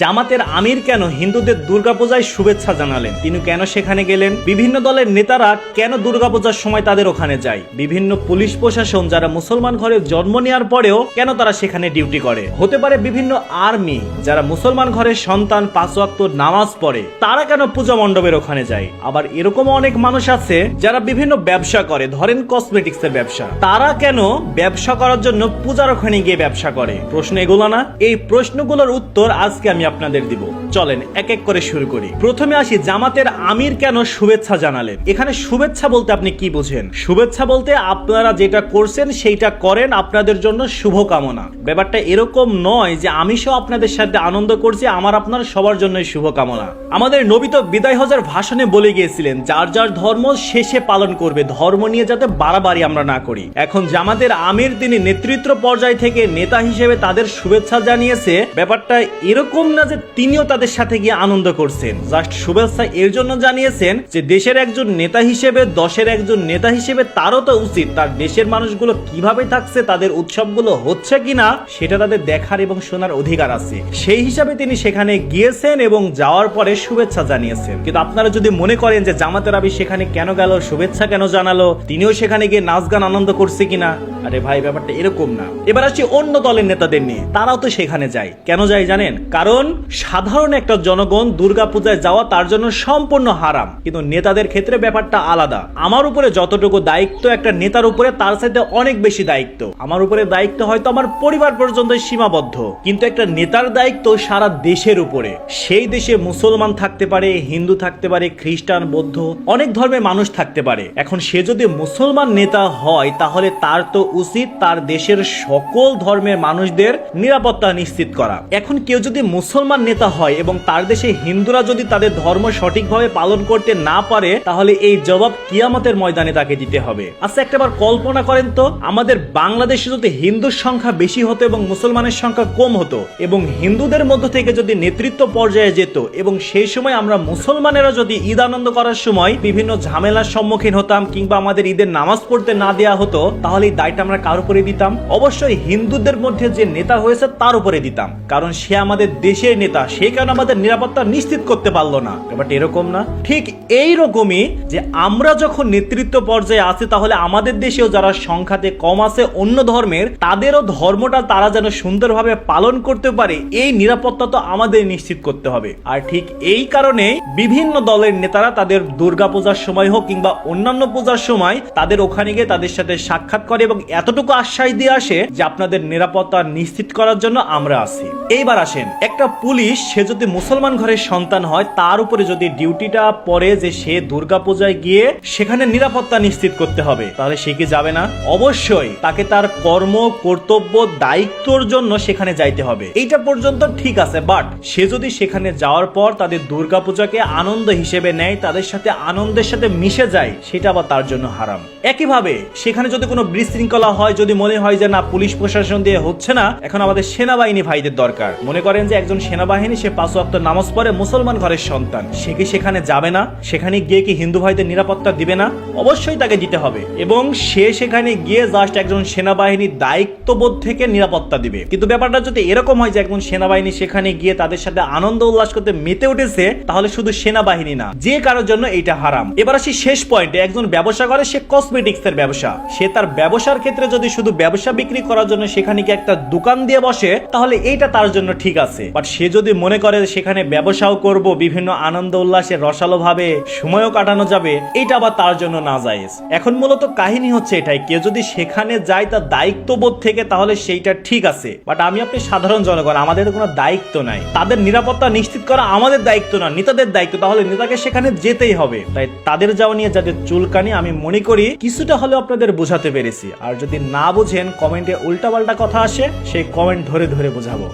জামাতের আমির কেন হিন্দুদের দুর্গাপূজায় শুভেচ্ছা জানালেন, তিনি কেন সেখানে গেলেন, বিভিন্ন দলের নেতারা কেন দুর্গাপূজার সময় তাদের ওখানে যায়, বিভিন্ন পুলিশ প্রশাসন যারা মুসলমান ঘরে জন্ম নেওয়ার পরেও কেন তারা সেখানে ডিউটি করে, হতে পারে বিভিন্ন আর্মি যারা মুসলমান ঘরের সন্তান 5 ওয়াক্ত নামাজ পড়ে তারা কেন পূজা মণ্ডপের ওখানে যায়। আবার এরকম অনেক মানুষ আছে যারা বিভিন্ন ব্যবসা করে, ধরেন কসমেটিক্সের ব্যবসা, তারা কেন ব্যবসা করার জন্য পূজার ওখানে গিয়ে ব্যবসা করে। প্রশ্ন এগুলো না? এই প্রশ্নগুলোর উত্তর আজকে আমি আপনাদের দিব। চলেন এক এক করে শুরু করি। প্রথমে আসি, জামাতের আমির কেন শুভেচ্ছা জানালেন। এখানে শুভেচ্ছা বলতে আপনি কি বুঝেন? শুভেচ্ছা বলতে আপনারা যেটা করছেন সেইটা করেন, আপনাদের জন্য শুভকামনা। ব্যাপারটা এরকম নয় যে আমি সহ আপনাদের সাথে আনন্দ করছি, আমার আপনার সবার জন্যই শুভকামনা। আমাদের নবী তো বিদায় হজের ভাষণে বলে গিয়েছিলেন যার যার ধর্ম শেষে পালন করবে, ধর্ম নিয়ে যাতে বাড়াবাড়ি আমরা না করি। এখন জামাতের আমির তিনি নেতৃত্ব পর্যায় থেকে নেতা হিসেবে তাদের শুভেচ্ছা জানিয়েছে। ব্যাপারটা এরকম না যে তিনিও তাদের সাথে গিয়ে আনন্দ করছেন, জাস্ট শুভেচ্ছা এর জন্য জানিয়েছেন যে দেশের একজন নেতা হিসেবে, দশের একজন নেতা হিসেবে তারও তো উচিত তার দেশের মানুষগুলো কিভাবে থাকছে, তাদের উৎসবগুলো হচ্ছে কিনা সেটা তাদের দেখার এবং শোনার অধিকার আছে। সেই হিসাবে তিনি সেখানে গিয়েছেন এবং যাওয়ার পরে শুভেচ্ছা জানিয়েছেন। কিন্তু আপনারা যদি মনে করেন যে জামাতের আমির সেখানে কেন গেল, শুভেচ্ছা কেন জানালো, তিনিও সেখানে গিয়ে নাচ গান আনন্দ করছে কিনা, আরে ভাই ব্যাপারটা এরকম না। এবার আসছি অন্য দলের নেতাদের নিয়ে, তারাও তো সেখানে যায়। কেন যায় জানেন? কারণ সাধারণ একটা জনগণ দুর্গাপূজায় যাওয়া তার জন্য সম্পূর্ণ হারাম, কিন্তু নেতাদের ক্ষেত্রে ব্যাপারটা আলাদা। আমার উপরে যতটুকু দায়িত্ব একটা নেতার উপরে, তার সাথে অনেক বেশি দায়িত্ব। আমার উপরে দায়িত্ব হয়তো আমার পরিবার পর্যন্ত সীমাবদ্ধ, কিন্তু একটা নেতার দায়িত্ব সারা দেশের উপরে। সেই দেশে মুসলমান থাকতে পারে, হিন্দু থাকতে পারে, খ্রিস্টান, বৌদ্ধ, অনেক ধর্মের মানুষ থাকতে পারে। এখন সে যদি মুসলমান নেতা হয় তাহলে তার তো উচিত তার দেশের সকল ধর্মের মানুষদের নিরাপত্তা নিশ্চিত করা। এখন কেউ যদি মুসলমান নেতা হয় এবং তার দেশে হিন্দুরা যদি তাদের ধর্ম সঠিকভাবে পালন করতে না পারে, তাহলে এই জবাব কিয়ামতের ময়দানে তাকে দিতে হবে। আচ্ছা একটাবার কল্পনা করেন তো, আমাদের বাংলাদেশে যদি হিন্দুর সংখ্যা বেশি হতো এবং মুসলমানের সংখ্যা কম হতো, এবং হিন্দুদের মধ্য থেকে যদি নেতৃত্ব পর্যায়ে যেত, এবং সেই সময় আমরা মুসলমানেরা যদি ঈদ আনন্দ করার সময় বিভিন্ন ঝামেলার সম্মুখীন হতাম কিংবা আমাদের ঈদের নামাজ পড়তে না দেয়া হতো, তাহলে এই দায়টা আমরা কার উপরে দিতাম? অবশ্যই হিন্দুদের মধ্যে যে নেতা হয়েছে তার উপরে দিতাম, কারণ সে আমাদের দেশের নেতা, সে কারণে আমাদের নিরাপত্তা নিশ্চিত করতে পারলো না। ব্যাপারটা এরকম না? ঠিক এই রকমই যে আমরা যখন নেতৃত্ব পর্যায়ে আছি, তাহলে আমাদের দেশেও যারা সংখ্যাতে কম আছে অন্য ধর্মের, তাদেরও ধর্মটা তারা যেন সুন্দরভাবে পালন করতে পারে, এই নিরাপত্তা তো আমাদের নিশ্চিত করতে হবে। আর ঠিক এই কারণে বিভিন্ন দলের নেতারা তাদের দুর্গাপূজার সময় হোক কিংবা অন্যান্য পূজার সময় তাদের ওখানে গিয়ে তাদের সাথে সাক্ষাৎ করে এবং এতটুকু আশ্বাস দিয়ে আসে যে আপনাদের নিরাপত্তা নিশ্চিত করার জন্য আমরা আছি। এইবার আসেন, একটা পুলিশ সে যদি মুসলমান ঘরের সন্তান হয়, তার উপরে যদি ডিউটিটা পড়ে যে সে দুর্গাপূজায় গিয়ে সেখানে নিরাপত্তা নিশ্চিত করতে হবে, তাহলে সে কি যাবে না? অবশ্যই তাকে তার কর্ম, কর্তব্য, দায়িত্বর জন্য সেখানে যাইতে হবে। এইটা পর্যন্ত ঠিক আছে, বাট সে যদি সেখানে যাওয়ার পর তাদের দুর্গাপূজাকে আনন্দ হিসেবে নেয়, তাদের সাথে আনন্দের সাথে মিশে যায়, সেটা আবার তার জন্য হারাম। একইভাবে সেখানে যদি কোনো বিশৃঙ্খলা হয়, যদি মনে হয় যে না পুলিশ প্রশাসন দিয়ে হচ্ছে না, এখন আমাদের সেনাবাহিনী ভাইদের দরকার। মনে করেন যে একজন সেনাবাহিনী সে 5 ওয়াক্ত নামাজ পড়ে, মুসলমান ঘরের সন্তান, সে কি সেখানে যাবে না? সেখানে গিয়ে কি হিন্দু ভাইদের নিরাপত্তা দিবে না? অবশ্যই তাকে দিতে হবে, এবং সে সেখানে গিয়ে জাস্ট একজন সেনাবাহিনীর দায়িত্ববোধ থেকে নিরাপত্তা দিবে। কিন্তু ব্যাপারটা যদি এরকম হয় যে একজন সেনাবাহিনী সেখানে গিয়ে তাদের সাথে আনন্দ উল্লাস করতে মেতে উঠেছে, তাহলে শুধু সেনাবাহিনী না, যে কারোর জন্য এটা হারাম। এবার আসি শেষ পয়েন্টে, একজন ব্যবসা করে, সে কসমেটিক্সের ব্যবসা, সে তার ব্যবসার ক্ষেত্রে যদি শুধু ব্যবসা বিক্রি করার জন্য সেখানে কি একটা দোকান দিয়ে বসে, তাহলে এইটা তার জন্য ঠিক আছে। বাট সে যদি মনে করে সেখানে ব্যবসাও করব, বিভিন্ন আনন্দ উল্লাসে রসালো ভাবে সময়ও কাটানো যাবে, এটা আবার তার জন্য না জায়েজ। এখন মূলত কাহিনী হচ্ছে এটাই, কেউ যদি সেখানে যায় তার দায়িত্ববোধ থেকে, তাহলে সেইটা ঠিক আছে। বাট আমি আপনি সাধারণ জনগণ, আমাদের কোনো দায়িত্ব নাই, তাদের নিরাপত্তা নিশ্চিত করা আমাদের দায়িত্ব না, নেতাদের দায়িত্ব। তাহলে নেতাকে সেখানে যেতেই হবে। তাই তাদের যাওয়া নিয়ে যাদের চুলকানি, আমি মনে করি কিছুটা হলেও আপনাদের বোঝাতে পেরেছি। আর যদি না বুঝেন, কমেন্টে উল্টাপাল্টা কথা আসে, সেই কমেন্ট ধরে ধরে বোঝাবো।